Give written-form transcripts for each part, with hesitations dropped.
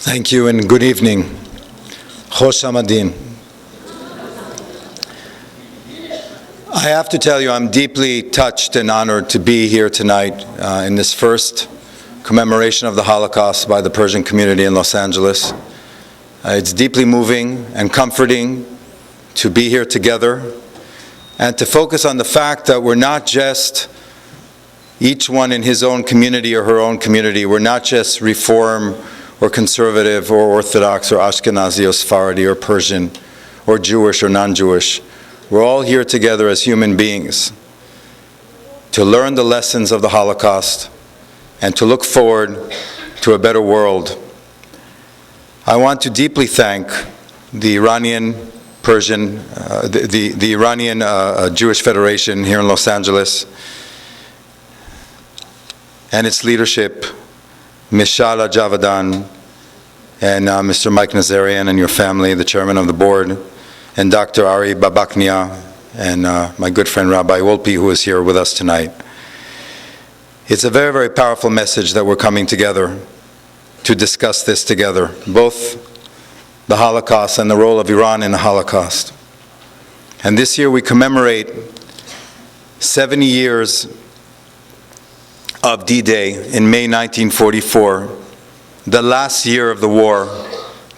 Thank you and good evening. Khosh Hamadin. I have to tell you, I'm deeply touched and honored to be here tonight in this first commemoration of the Holocaust by the Persian community in Los Angeles. It's deeply moving and comforting to be here together and to focus on the fact that we're not just each one in his own community or her own community. We're not just Reform or conservative or Orthodox or Ashkenazi or Sephardi or Persian or Jewish or non-Jewish. We're all here together as human beings to learn the lessons of the Holocaust and to look forward to a better world. I want to deeply thank the Iranian Jewish Federation here in Los Angeles and its leadership, Ms. Shala Javadan and Mr. Mike Nazarian and your family, the chairman of the board, and Dr. Ari Babaknia and my good friend Rabbi Wolpe, who is here with us tonight. It's a very, very powerful message that we're coming together to discuss this together, both the Holocaust and the role of Iran in the Holocaust. And this year we commemorate 70 years of D-Day in May 1944, the last year of the war,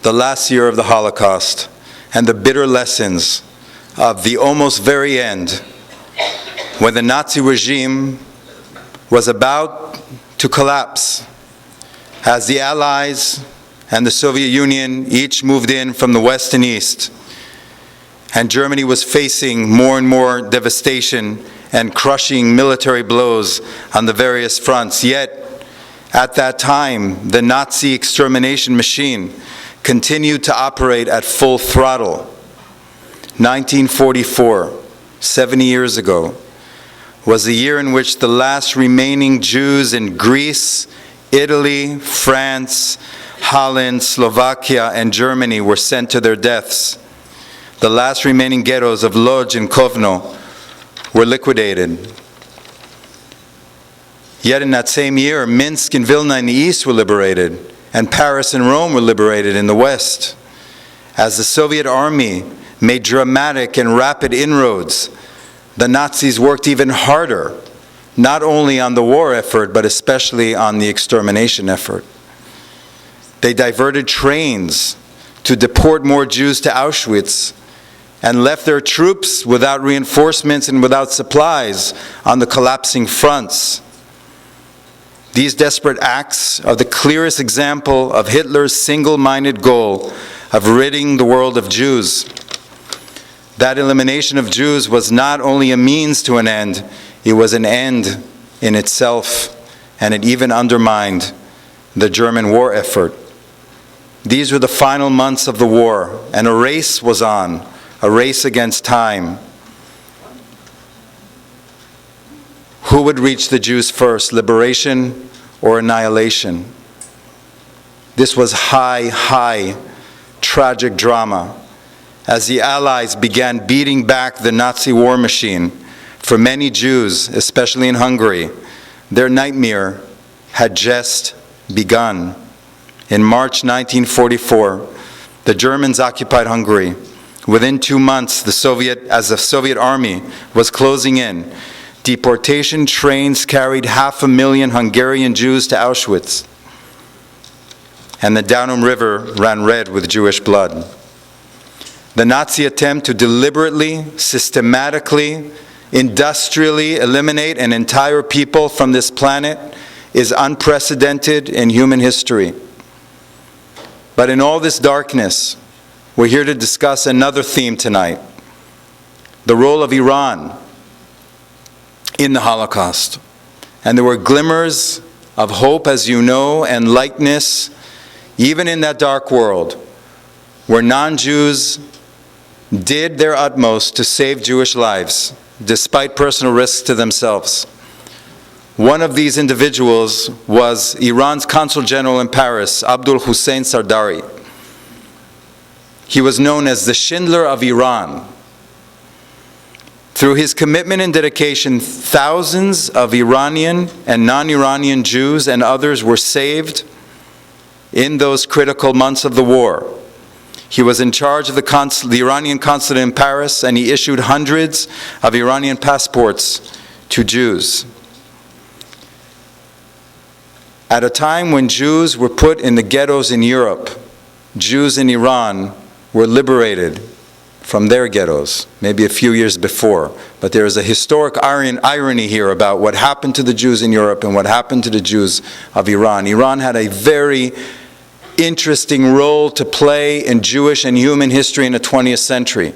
the last year of the Holocaust, and the bitter lessons of the almost very end, when the Nazi regime was about to collapse, as the Allies and the Soviet Union each moved in from the west and east, and Germany was facing more and more devastation and crushing military blows on the various fronts. Yet, at that time, the Nazi extermination machine continued to operate at full throttle. 1944, 70 years ago, was the year in which the last remaining Jews in Greece, Italy, France, Holland, Slovakia, and Germany were sent to their deaths. The last remaining ghettos of Lodz and Kovno were liquidated. Yet in that same year, Minsk and Vilna in the east were liberated, and Paris and Rome were liberated in the west. As the Soviet army made dramatic and rapid inroads, the Nazis worked even harder, not only on the war effort, but especially on the extermination effort. They diverted trains to deport more Jews to Auschwitz and left their troops without reinforcements and without supplies on the collapsing fronts. These desperate acts are the clearest example of Hitler's single-minded goal of ridding the world of Jews. That elimination of Jews was not only a means to an end, it was an end in itself, and it even undermined the German war effort. These were the final months of the war, and a race was on, a race against time. Who would reach the Jews first, liberation or annihilation? This was high, tragic drama as the Allies began beating back the Nazi war machine. For many Jews, especially in Hungary, their nightmare had just begun. In March 1944, the Germans occupied Hungary. Within 2 months, as the Soviet army was closing in, deportation trains carried 500,000 Hungarian Jews to Auschwitz, and the Danube River ran red with Jewish blood. The Nazi attempt to deliberately, systematically, industrially eliminate an entire people from this planet is unprecedented in human history. But in all this darkness, we're here to discuss another theme tonight, the role of Iran in the Holocaust. And there were glimmers of hope, as you know, and lightness, even in that dark world, where non-Jews did their utmost to save Jewish lives, despite personal risks to themselves. One of these individuals was Iran's Consul General in Paris, Abdul Hussein Sardari. He was known as the Schindler of Iran. Through his commitment and dedication, thousands of Iranian and non-Iranian Jews and others were saved, in those critical months of the war. He was in charge of the Iranian consulate in Paris, and he issued hundreds of Iranian passports to Jews. At a time when Jews were put in the ghettos in Europe, Jews in Iran were liberated from their ghettos, maybe a few years before. But there is a historic irony here about what happened to the Jews in Europe and what happened to the Jews of Iran. Iran had a very interesting role to play in Jewish and human history in the 20th century.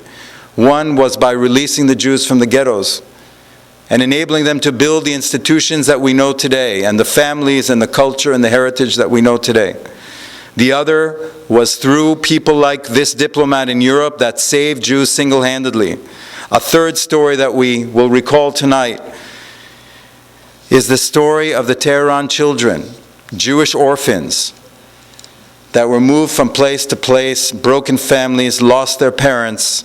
One was by releasing the Jews from the ghettos and enabling them to build the institutions that we know today, and the families and the culture and the heritage that we know today. The other was through people like this diplomat in Europe that saved Jews single-handedly. A third story that we will recall tonight is the story of the Tehran children, Jewish orphans, that were moved from place to place, broken families, lost their parents,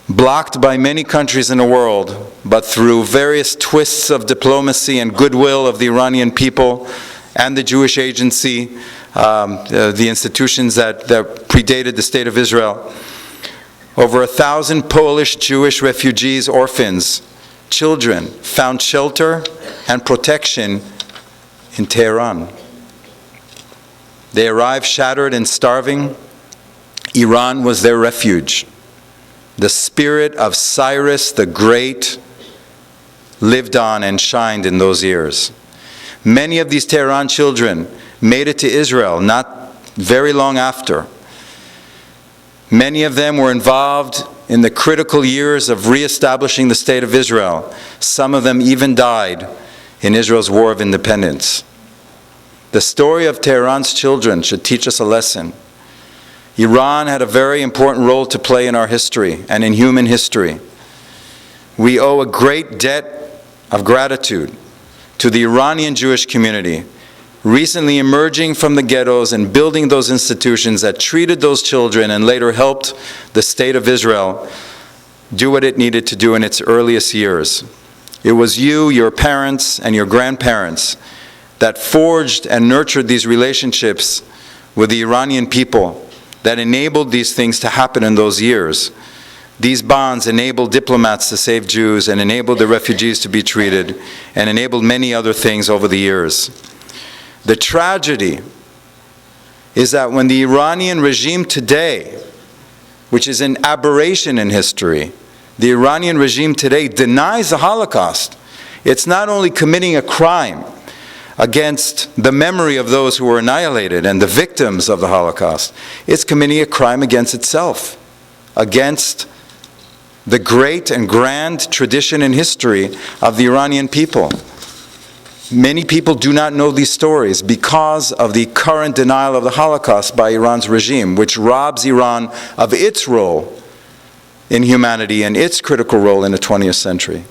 blocked by many countries in the world, but through various twists of diplomacy and goodwill of the Iranian people and the Jewish agency, the institutions that predated the State of Israel. Over 1,000 Polish Jewish refugees, orphans, children, found shelter and protection in Tehran. They arrived shattered and starving. Iran was their refuge. The spirit of Cyrus the Great lived on and shined in those years. Many of these Tehran children made it to Israel not very long after. Many of them were involved in the critical years of reestablishing the State of Israel. Some of them even died in Israel's War of Independence. The story of Tehran's children should teach us a lesson. Iran had a very important role to play in our history and in human history. We owe a great debt of gratitude to the Iranian Jewish community, recently emerging from the ghettos and building those institutions that treated those children and later helped the State of Israel do what it needed to do in its earliest years. It was you, your parents, and your grandparents that forged and nurtured these relationships with the Iranian people that enabled these things to happen in those years. These bonds enabled diplomats to save Jews and enabled the refugees to be treated and enabled many other things over the years. The tragedy is that when the Iranian regime today, which is an aberration in history, the Iranian regime today denies the Holocaust, it's not only committing a crime against the memory of those who were annihilated and the victims of the Holocaust, it's committing a crime against itself, against the great and grand tradition and history of the Iranian people. Many people do not know these stories because of the current denial of the Holocaust by Iran's regime, which robs Iran of its role in humanity and its critical role in the 20th century.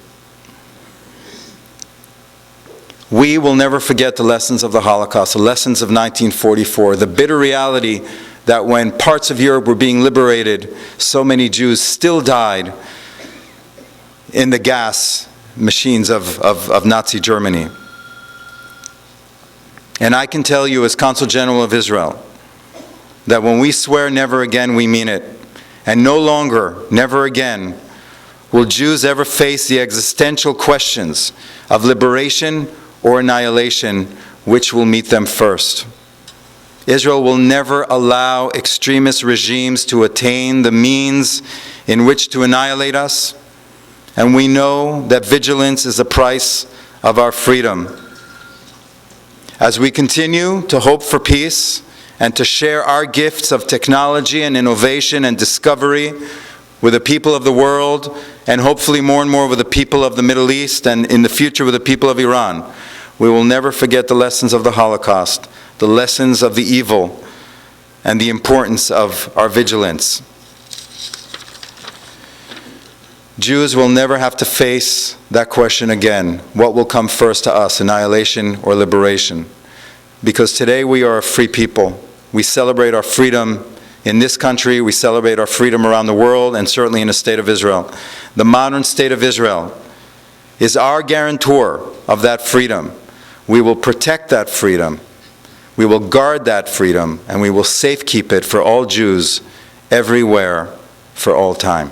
We will never forget the lessons of the Holocaust, the lessons of 1944, the bitter reality that when parts of Europe were being liberated, so many Jews still died in the gas machines of Nazi Germany. And I can tell you as Consul General of Israel that when we swear never again, we mean it. And no longer, never again, will Jews ever face the existential questions of liberation or annihilation, which will meet them first. Israel will never allow extremist regimes to attain the means in which to annihilate us, and we know that vigilance is the price of our freedom. As we continue to hope for peace and to share our gifts of technology and innovation and discovery with the people of the world, and hopefully more and more with the people of the Middle East, and in the future with the people of Iran, we will never forget the lessons of the Holocaust, the lessons of the evil, and the importance of our vigilance. Jews will never have to face that question again. What will come first to us, annihilation or liberation? Because today we are a free people. We celebrate our freedom in this country, we celebrate our freedom around the world, and certainly in the State of Israel. The modern State of Israel is our guarantor of that freedom. We will protect that freedom. We will guard that freedom and we will safekeep it for all Jews everywhere for all time.